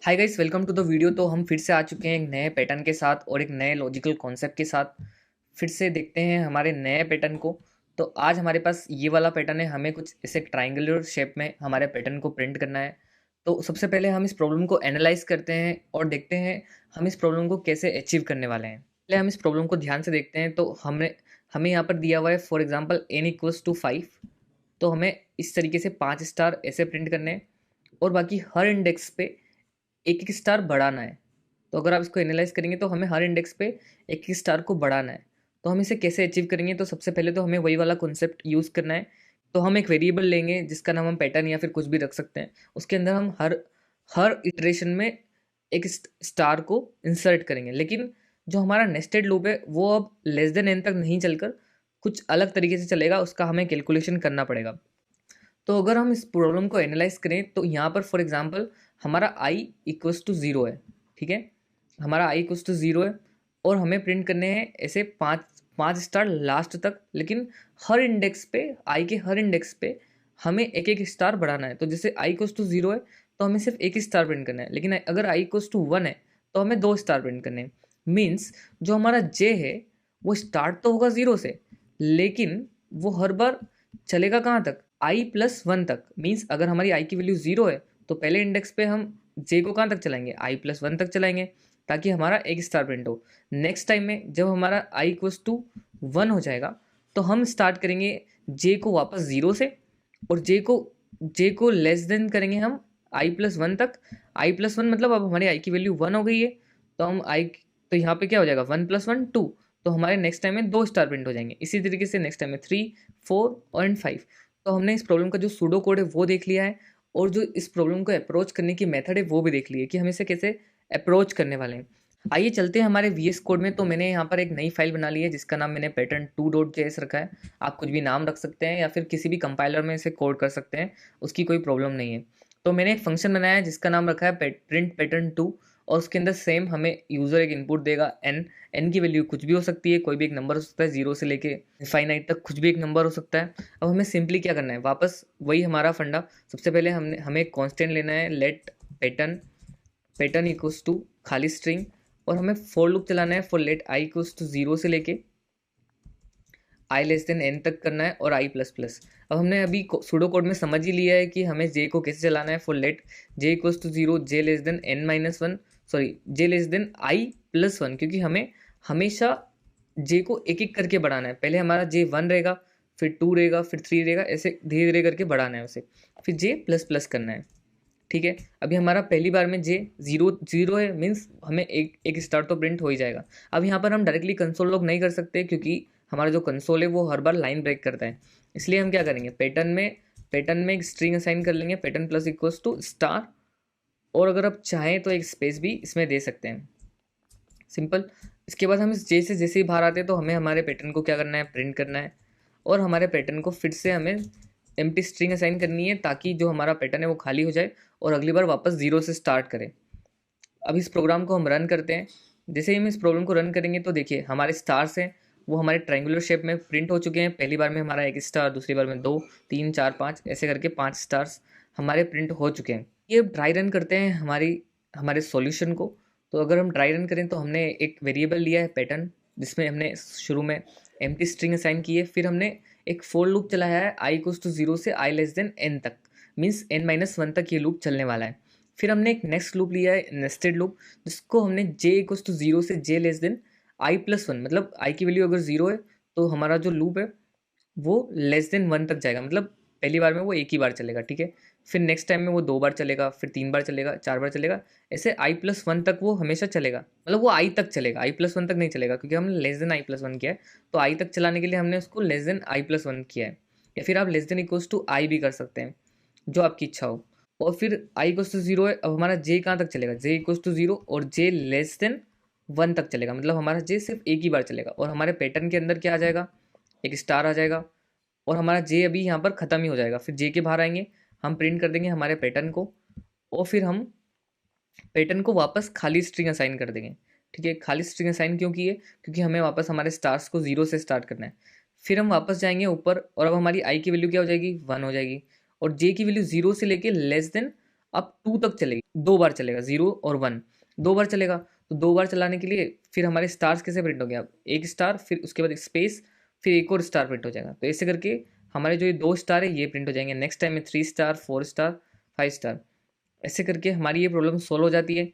Hi guys, welcome to the video. तो हम फिर से आ चुके हैं एक नए पैटर्न के साथ और एक नए लॉजिकल कॉन्सेप्ट के साथ। फिर से देखते हैं हमारे नए पैटर्न को। तो आज हमारे पास ये वाला पैटर्न है, हमें कुछ ऐसे ट्राइंगुलर शेप में हमारे पैटर्न को प्रिंट करना है। तो सबसे पहले हम इस प्रॉब्लम को एनालाइज करते हैं और देखते हैं हम इस प्रॉब्लम को कैसे अचीव करने वाले हैं। पहले हम इस प्रॉब्लम को ध्यान से देखते हैं। तो हमने हमें यहाँ पर दिया हुआ है, फॉर एग्जाम्पल n=5। तो हमें इस तरीके से 5 स्टार ऐसे प्रिंट करने हैं और बाकी हर इंडेक्स पे एक एक स्टार बढ़ाना है। तो अगर आप इसको एनालाइज करेंगे तो हमें हर इंडेक्स पे एक एक स्टार को बढ़ाना है। तो हम इसे कैसे अचीव करेंगे? तो सबसे पहले तो हमें वही वाला कॉन्सेप्ट यूज़ करना है। तो हम एक वेरिएबल लेंगे जिसका नाम हम पैटर्न या फिर कुछ भी रख सकते हैं। उसके अंदर हम हर हर इटरेशन में एक स्टार को इंसर्ट करेंगे, लेकिन जो हमारा नेस्टेड लूप है वो अब लेस देन एन तक नहीं चलकर कुछ अलग तरीके से चलेगा। उसका हमें कैलकुलेशन करना पड़ेगा। तो अगर हम इस प्रॉब्लम को एनालाइज करें तो यहाँ पर फॉर एग्जांपल हमारा i=0 है। ठीक है, हमारा i=0 है और हमें प्रिंट करने हैं ऐसे पाँच पाँच स्टार लास्ट तक, लेकिन हर इंडेक्स पे i के हर इंडेक्स पे हमें एक एक स्टार बढ़ाना है। तो जैसे i=0 है तो हमें सिर्फ एक ही स्टार प्रिंट करना है, लेकिन अगर i=1 है तो हमें 2 स्टार प्रिंट करने हैं। मीन्स जो हमारा j है वो स्टार्ट तो होगा 0 से, लेकिन वो हर बार चलेगा कहाँ तक? i+1 तक। मीन्स अगर हमारी i की वैल्यू 0 है तो पहले इंडेक्स पे हम j को कहाँ तक चलाएंगे? i+1 तक चलाएंगे, ताकि हमारा एक स्टार प्रिंट हो। नेक्स्ट टाइम में जब हमारा i=1 हो जाएगा तो हम स्टार्ट करेंगे j को वापस 0 से, और j को लेस देन करेंगे हम i+1 तक। i+1 मतलब अब हमारी i की वैल्यू 1 हो गई है। तो हम i, तो यहाँ पे क्या हो जाएगा? 1+1 2। तो हमारे नेक्स्ट टाइम में 2 स्टार प्रिंट हो जाएंगे। इसी तरीके से नेक्स्ट टाइम में 3 4 और 5। तो हमने इस प्रॉब्लम का जो सूडो कोड है वो देख लिया है, और जो इस प्रॉब्लम को अप्रोच करने की मेथड है वो भी देख ली है कि हम इसे कैसे अप्रोच करने वाले हैं। आइए चलते हैं हमारे VS कोड में। तो मैंने यहाँ पर एक नई फाइल बना ली है जिसका नाम मैंने pattern2.js रखा है। आप कुछ भी नाम रख सकते हैं या फिर किसी भी कंपाइलर में इसे कोड कर सकते हैं, उसकी कोई प्रॉब्लम नहीं है। तो मैंने एक फंक्शन बनाया है जिसका नाम रखा है प्रिंट pattern2, और उसके अंदर सेम हमें यूज़र एक इनपुट देगा n की वैल्यू कुछ भी हो सकती है, कोई भी एक नंबर हो सकता है, 0 से लेके इनफाइनाइट तक कुछ भी एक नंबर हो सकता है। अब हमें सिंपली क्या करना है? वापस वही हमारा फंडा। सबसे पहले हमें एक कांस्टेंट लेना है, लेट पैटर्न खाली स्ट्रिंग, और हमें फॉर लूप चलाना है फॉर लेट i=0 से लेके i<n तक करना है, और i++। अब हमने अभी सूडो कोड में समझ ही लिया है कि हमें j को कैसे चलाना है। For late j=0 j<n-1, sorry j<i+1, क्योंकि हमें हमेशा j को एक एक करके बढ़ाना है। पहले हमारा j 1 रहेगा, फिर 2 रहेगा, फिर 3 रहेगा, ऐसे धीरे धीरे करके बढ़ाना है उसे, फिर j++ करना है। ठीक है, अभी हमारा पहली बार में j 0 है, मीन्स हमें एक एक स्टार तो प्रिंट हो ही जाएगा। अब यहाँ पर हम डायरेक्टली कंसोल लॉग नहीं कर सकते, क्योंकि हमारा जो कंसोल है वो हर बार लाइन ब्रेक करता है। इसलिए हम क्या करेंगे? पैटर्न में एक स्ट्रिंग असाइन कर लेंगे, pattern plus equals to star, और अगर आप चाहें तो एक स्पेस भी इसमें दे सकते हैं। सिंपल। इसके बाद हम इस जे से जैसे ही बाहर आते हैं तो हमें हमारे पैटर्न को क्या करना है? प्रिंट करना है, और हमारे पैटर्न को फिर से हमें एम्प्टी स्ट्रिंग असाइन करनी है, ताकि जो हमारा पैटर्न है वो खाली हो जाए और अगली बार वापस 0 से स्टार्ट करें। अब इस प्रोग्राम को हम रन करते हैं। जैसे ही हम इस प्रॉब्लम को रन करेंगे तो देखिए हमारे स्टार्स हैं वो हमारे ट्रायंगुलर शेप में प्रिंट हो चुके हैं। पहली बार में हमारा एक स्टार, दूसरी बार में 2 3 4 5, ऐसे करके 5 स्टार्स हमारे प्रिंट हो चुके हैं। ये ट्राई रन करते हैं हमारे सॉल्यूशन को। तो अगर हम ट्राई रन करें तो हमने एक वेरिएबल लिया है पैटर्न, जिसमें हमने शुरू में एम्प्टी स्ट्रिंग असाइन की है। फिर हमने एक फोर लूप चलाया है i=0 से i<n तक, मीन्स n-1 तक ये लूप चलने वाला है। फिर हमने एक नेक्स्ट लूप लिया है, नेस्टेड लूप, जिसको हमने j=0 से j<i+1, मतलब i की वैल्यू अगर 0 है तो हमारा जो लूप है वो <1 तक जाएगा, मतलब पहली बार में वो एक ही बार चलेगा। ठीक है, फिर नेक्स्ट टाइम में वो 2 बार चलेगा, फिर 3 बार चलेगा, 4 बार चलेगा, ऐसे i+1 तक वो हमेशा चलेगा। मतलब वो i तक चलेगा, i+1 तक नहीं चलेगा, क्योंकि हमने i+1 किया है। तो i तक चलाने के लिए हमने उसको i+1 किया है, या फिर आप i भी कर सकते हैं, जो आपकी इच्छा हो। और फिर i=0 है। अब हमारा j कहाँ तक चलेगा? j=0 और j<1 तक चलेगा, मतलब हमारा j सिर्फ एक ही बार चलेगा, और हमारे पैटर्न के अंदर क्या आ जाएगा? एक स्टार आ जाएगा, और हमारा जे अभी यहाँ पर ख़त्म ही हो जाएगा। फिर जे के बाहर आएंगे, हम प्रिंट कर देंगे हमारे पैटर्न को, और फिर हम पैटर्न को वापस खाली स्ट्रिंग असाइन कर देंगे। ठीक है, खाली स्ट्रिंग असाइन क्यों की है? क्योंकि हमें वापस हमारे स्टार्स को 0 से स्टार्ट करना है। फिर हम वापस जाएंगे ऊपर, और अब हमारी आई की वैल्यू क्या हो जाएगी? 1 हो जाएगी, और जे की वैल्यू 0 से लेके <1 अब 2 तक चलेगी, 2 बार चलेगा, 0 और 1 2 बार चलेगा। तो 2 बार चलाने के लिए फिर हमारे स्टार्स कैसे प्रिंट हो गया, अब एक स्टार, फिर उसके बाद स्पेस, फिर एक और स्टार प्रिंट हो जाएगा। तो ऐसे करके हमारे जो ये 2 स्टार है ये प्रिंट हो जाएंगे। नेक्स्ट टाइम में 3 स्टार, 4 स्टार, 5 स्टार, ऐसे करके हमारी ये प्रॉब्लम सॉल्व हो जाती है।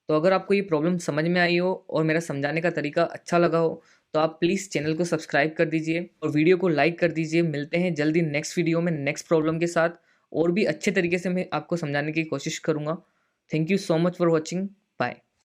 तो अगर आपको ये प्रॉब्लम समझ में आई हो और मेरा समझाने का तरीका अच्छा लगा हो तो आप प्लीज़ चैनल को सब्सक्राइब कर दीजिए और वीडियो को लाइक कर दीजिए। मिलते हैं जल्दी नेक्स्ट वीडियो में नेक्स्ट प्रॉब्लम के साथ, और भी अच्छे तरीके से मैं आपको समझाने की कोशिश करूँगा। Thank you so much for watching. Bye.